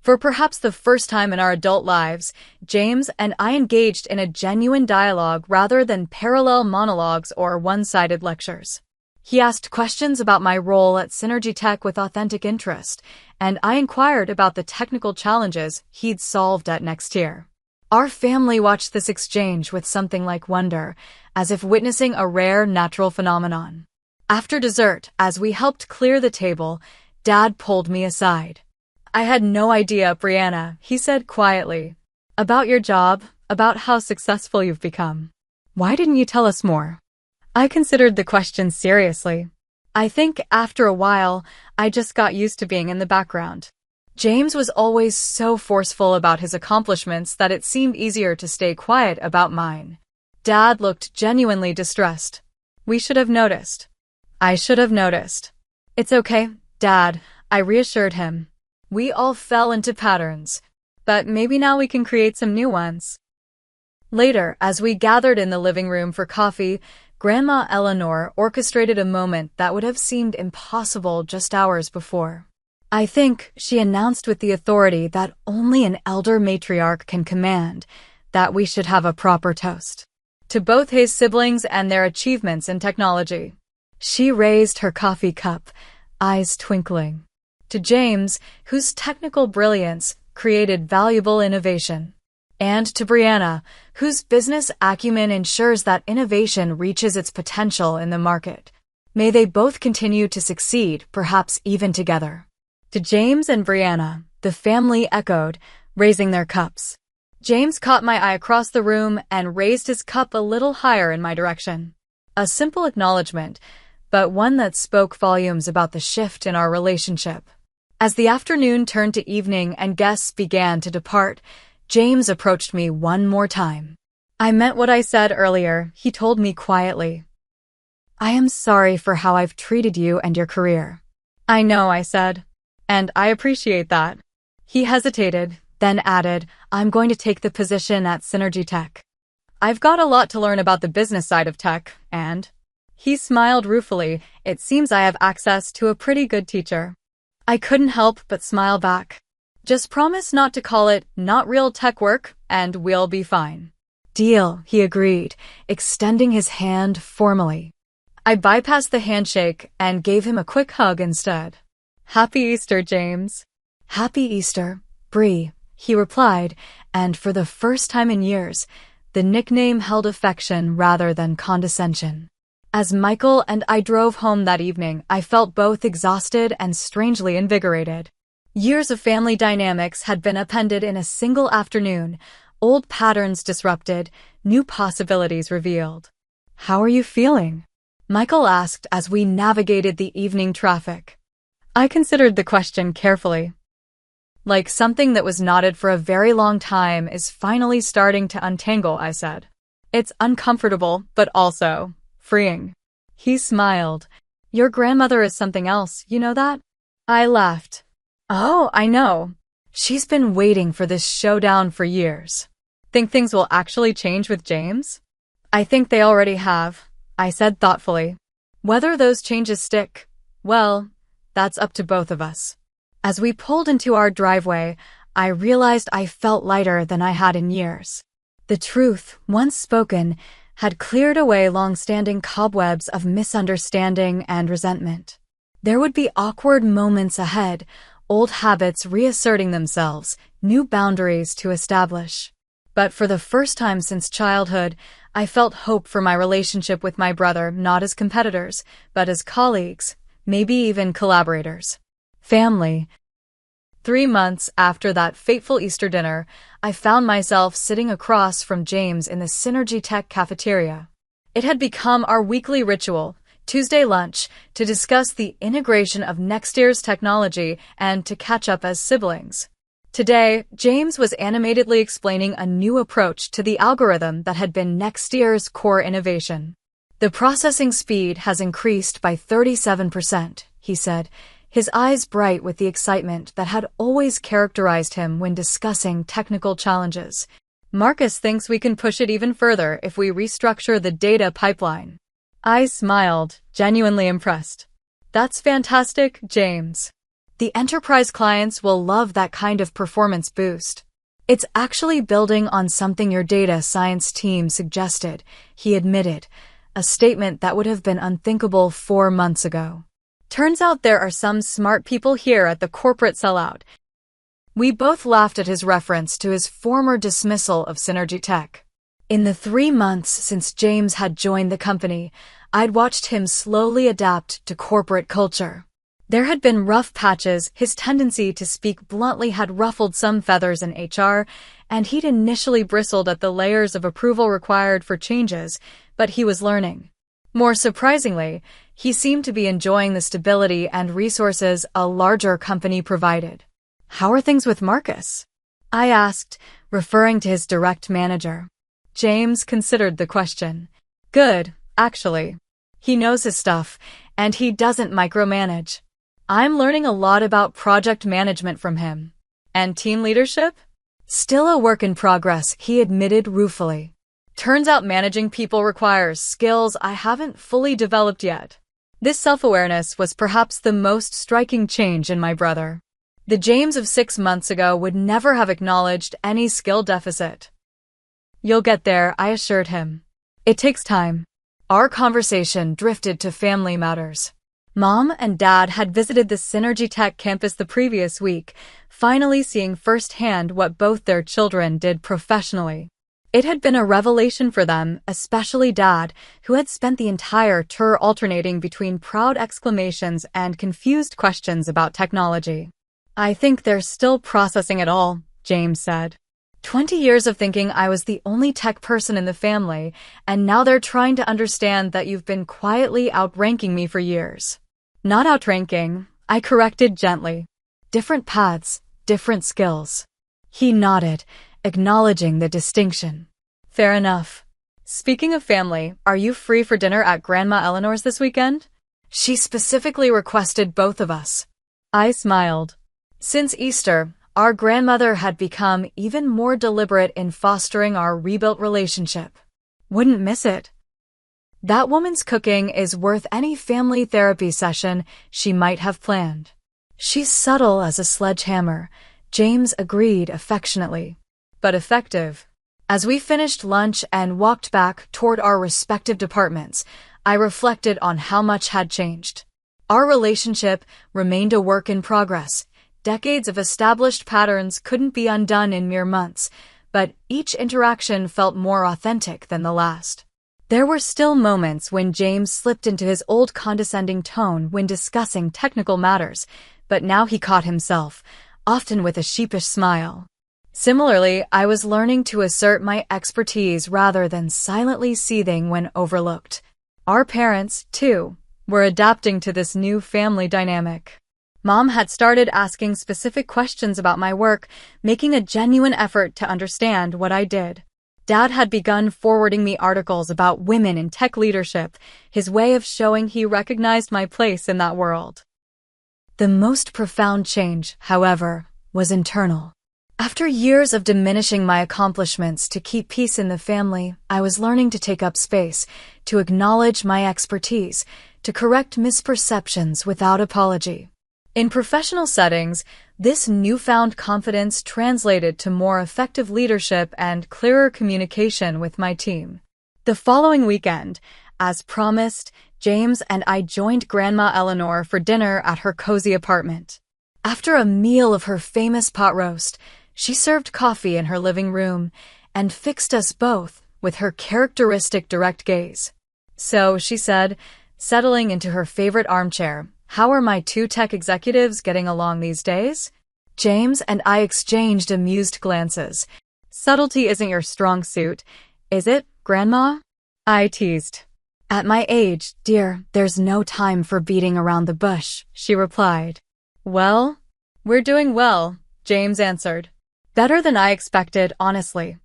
For perhaps the first time in our adult lives, James and I engaged in a genuine dialogue rather than parallel monologues or one-sided lectures. He asked questions about my role at Synergy Tech with authentic interest, and I inquired about the technical challenges he'd solved at Nextier. Our family watched this exchange with something like wonder, as if witnessing a rare natural phenomenon. After dessert, as we helped clear the table, Dad pulled me aside. I had no idea, Brianna, he said quietly. About your job, about how successful you've become. Why didn't you tell us more? I considered the question seriously. I think after a while, I just got used to being in the background. James was always so forceful about his accomplishments that it seemed easier to stay quiet about mine. Dad looked genuinely distressed. We should have noticed. I should have noticed. It's okay, Dad, I reassured him. We all fell into patterns, but maybe now we can create some new ones. Later, as we gathered in the living room for coffee, Grandma Eleanor orchestrated a moment that would have seemed impossible just hours before. I think, she announced with the authority that only an elder matriarch can command, that we should have a proper toast to both his siblings and their achievements in technology. She raised her coffee cup, eyes twinkling, to James, whose technical brilliance created valuable innovation, and to Brianna, whose business acumen ensures that innovation reaches its potential in the market. May they both continue to succeed, perhaps even together. To James and Brianna, the family echoed, raising their cups. James caught my eye across the room and raised his cup a little higher in my direction. A simple acknowledgement, but one that spoke volumes about the shift in our relationship. As the afternoon turned to evening and guests began to depart, James approached me one more time. I meant what I said earlier, he told me quietly. I am sorry for how I've treated you and your career. I know, I said. And I appreciate that. He hesitated, then added, I'm going to take the position at Synergy Tech. I've got a lot to learn about the business side of tech, and... He smiled ruefully. It seems I have access to a pretty good teacher. I couldn't help but smile back. Just promise not to call it not real tech work, and we'll be fine. Deal, he agreed, extending his hand formally. I bypassed the handshake and gave him a quick hug instead. Happy Easter, James. Happy Easter, Bree, he replied, and for the first time in years, the nickname held affection rather than condescension. As Michael and I drove home that evening, I felt both exhausted and strangely invigorated. Years of family dynamics had been upended in a single afternoon, old patterns disrupted, new possibilities revealed. How are you feeling? Michael asked as we navigated the evening traffic. I considered the question carefully. Like something that was knotted for a very long time is finally starting to untangle, I said. It's uncomfortable, but also freeing. He smiled. Your grandmother is something else, you know that? I laughed. Oh, I know. She's been waiting for this showdown for years. Think things will actually change with James? I think they already have, I said thoughtfully. Whether those changes stick, well, that's up to both of us. As we pulled into our driveway, I realized I felt lighter than I had in years. The truth, once spoken, had cleared away long-standing cobwebs of misunderstanding and resentment. There would be awkward moments ahead, old habits reasserting themselves, new boundaries to establish. But for the first time since childhood, I felt hope for my relationship with my brother, not as competitors, but as colleagues, maybe even collaborators. Family. 3 months after that fateful Easter dinner, I found myself sitting across from James in the Synergy Tech cafeteria. It had become our weekly ritual, Tuesday lunch, to discuss the integration of next year's technology and to catch up as siblings. Today, James was animatedly explaining a new approach to the algorithm that had been next year's core innovation. The processing speed has increased by 37%, he said, his eyes bright with the excitement that had always characterized him when discussing technical challenges. Marcus thinks we can push it even further if we restructure the data pipeline. I smiled, genuinely impressed. That's fantastic, James. The enterprise clients will love that kind of performance boost. It's actually building on something your data science team suggested, he admitted, a statement that would have been unthinkable 4 months ago. Turns out there are some smart people here at the corporate sellout. We both laughed at his reference to his former dismissal of Synergy Tech. In the 3 months since James had joined the company, I'd watched him slowly adapt to corporate culture. There had been rough patches, his tendency to speak bluntly had ruffled some feathers in HR, and he'd initially bristled at the layers of approval required for changes, but he was learning. More surprisingly, he seemed to be enjoying the stability and resources a larger company provided. How are things with Marcus? I asked, referring to his direct manager. James considered the question. Good, actually. He knows his stuff, and he doesn't micromanage. I'm learning a lot about project management from him. And team leadership? Still a work in progress, he admitted ruefully. Turns out managing people requires skills I haven't fully developed yet. This self-awareness was perhaps the most striking change in my brother. The James of 6 months ago would never have acknowledged any skill deficit. You'll get there, I assured him. It takes time. Our conversation drifted to family matters. Mom and Dad had visited the Synergy Tech campus the previous week, finally seeing firsthand what both their children did professionally. It had been a revelation for them, especially Dad, who had spent the entire tour alternating between proud exclamations and confused questions about technology. I think they're still processing it all, James said. 20 years of thinking I was the only tech person in the family, and now they're trying to understand that you've been quietly outranking me for years. Not outranking, I corrected gently. Different paths, different skills. He nodded, acknowledging the distinction. Fair enough. Speaking of family, are you free for dinner at Grandma Eleanor's this weekend? She specifically requested both of us. I smiled. Since Easter, our grandmother had become even more deliberate in fostering our rebuilt relationship. Wouldn't miss it. That woman's cooking is worth any family therapy session she might have planned. She's subtle as a sledgehammer, James agreed affectionately. But effective. As we finished lunch and walked back toward our respective departments, I reflected on how much had changed. Our relationship remained a work in progress. Decades of established patterns couldn't be undone in mere months, but each interaction felt more authentic than the last. There were still moments when James slipped into his old condescending tone when discussing technical matters, but now he caught himself, often with a sheepish smile. Similarly, I was learning to assert my expertise rather than silently seething when overlooked. Our parents, too, were adapting to this new family dynamic. Mom had started asking specific questions about my work, making a genuine effort to understand what I did. Dad had begun forwarding me articles about women in tech leadership, his way of showing he recognized my place in that world. The most profound change, however, was internal. After years of diminishing my accomplishments to keep peace in the family, I was learning to take up space, to acknowledge my expertise, to correct misperceptions without apology. In professional settings, this newfound confidence translated to more effective leadership and clearer communication with my team. The following weekend, as promised, James and I joined Grandma Eleanor for dinner at her cozy apartment. After a meal of her famous pot roast, she served coffee in her living room and fixed us both with her characteristic direct gaze. So, she said, settling into her favorite armchair, "How are my two tech executives getting along these days?" James and I exchanged amused glances. Subtlety isn't your strong suit, is it, Grandma? I teased. At my age, dear, there's no time for beating around the bush, she replied. Well, we're doing well, James answered. Better than I expected, honestly.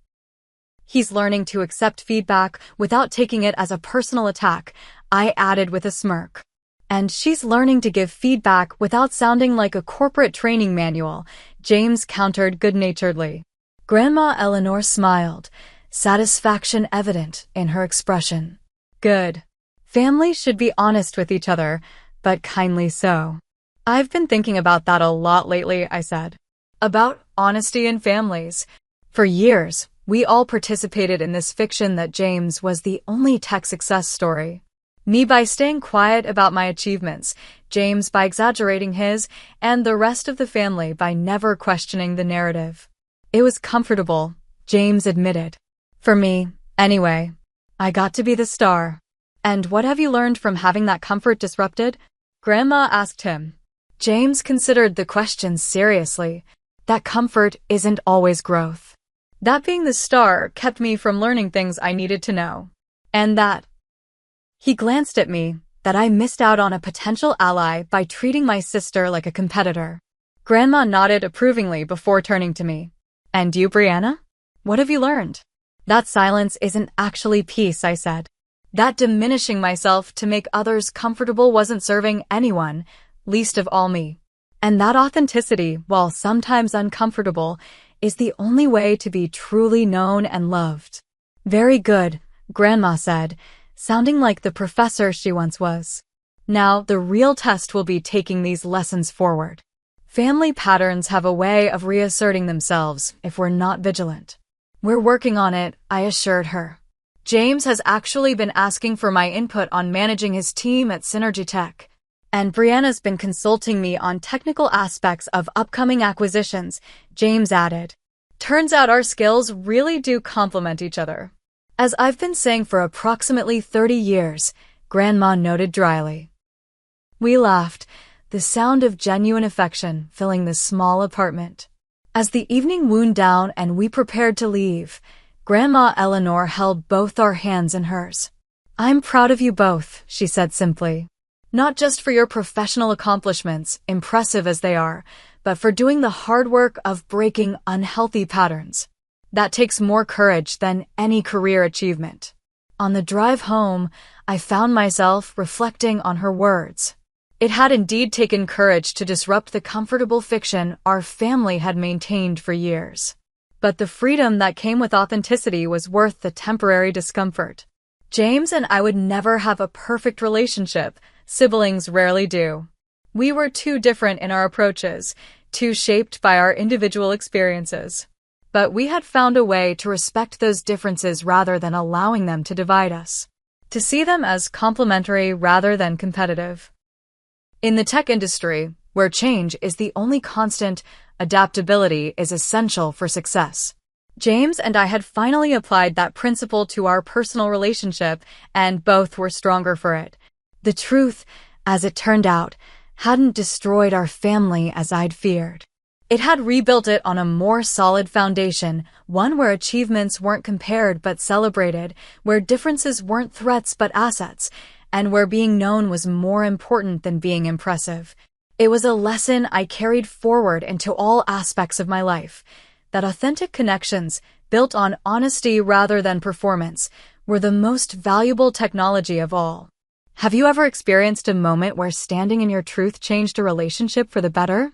He's learning to accept feedback without taking it as a personal attack, I added with a smirk. And she's learning to give feedback without sounding like a corporate training manual, James countered good-naturedly. Grandma Eleanor smiled, satisfaction evident in her expression. Good. Families should be honest with each other, but kindly so. I've been thinking about that a lot lately, I said. About honesty in families. For years, we all participated in this fiction that James was the only tech success story. Me by staying quiet about my achievements, James by exaggerating his, and the rest of the family by never questioning the narrative. It was comfortable, James admitted. For me, anyway. I got to be the star. And what have you learned from having that comfort disrupted? Grandma asked him. James considered the question seriously. That comfort isn't always growth. That being the star kept me from learning things I needed to know. And that. He glanced at me, that I missed out on a potential ally by treating my sister like a competitor. Grandma nodded approvingly before turning to me. And you, Brianna? What have you learned? That silence isn't actually peace, I said. That diminishing myself to make others comfortable wasn't serving anyone, least of all me. And that authenticity, while sometimes uncomfortable, is the only way to be truly known and loved. Very good, Grandma said, sounding like the professor she once was. Now, the real test will be taking these lessons forward. Family patterns have a way of reasserting themselves if we're not vigilant. We're working on it, I assured her. James has actually been asking for my input on managing his team at Synergy Tech. And Brianna's been consulting me on technical aspects of upcoming acquisitions, James added. Turns out our skills really do complement each other. As I've been saying for approximately 30 years, Grandma noted dryly. We laughed, the sound of genuine affection filling the small apartment. As the evening wound down and we prepared to leave, Grandma Eleanor held both our hands in hers. I'm proud of you both, she said simply. Not just for your professional accomplishments, impressive as they are, but for doing the hard work of breaking unhealthy patterns. That takes more courage than any career achievement. On the drive home, I found myself reflecting on her words. It had indeed taken courage to disrupt the comfortable fiction our family had maintained for years. But the freedom that came with authenticity was worth the temporary discomfort. James and I would never have a perfect relationship. Siblings rarely do. We were too different in our approaches, too shaped by our individual experiences. But we had found a way to respect those differences rather than allowing them to divide us. To see them as complementary rather than competitive. In the tech industry, where change is the only constant, adaptability is essential for success. James and I had finally applied that principle to our personal relationship, and both were stronger for it. The truth, as it turned out, hadn't destroyed our family as I'd feared. It had rebuilt it on a more solid foundation, one where achievements weren't compared but celebrated, where differences weren't threats but assets, and where being known was more important than being impressive. It was a lesson I carried forward into all aspects of my life, that authentic connections, built on honesty rather than performance, were the most valuable technology of all. Have you ever experienced a moment where standing in your truth changed a relationship for the better?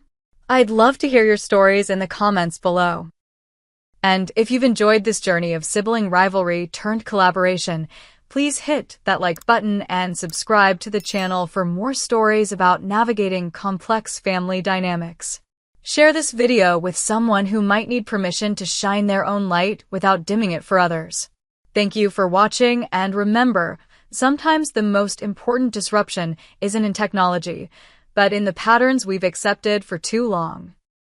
I'd love to hear your stories in the comments below. And if you've enjoyed this journey of sibling rivalry turned collaboration, please hit that like button and subscribe to the channel for more stories about navigating complex family dynamics. Share this video with someone who might need permission to shine their own light without dimming it for others. Thank you for watching, and remember, sometimes the most important disruption isn't in technology, but in the patterns we've accepted for too long.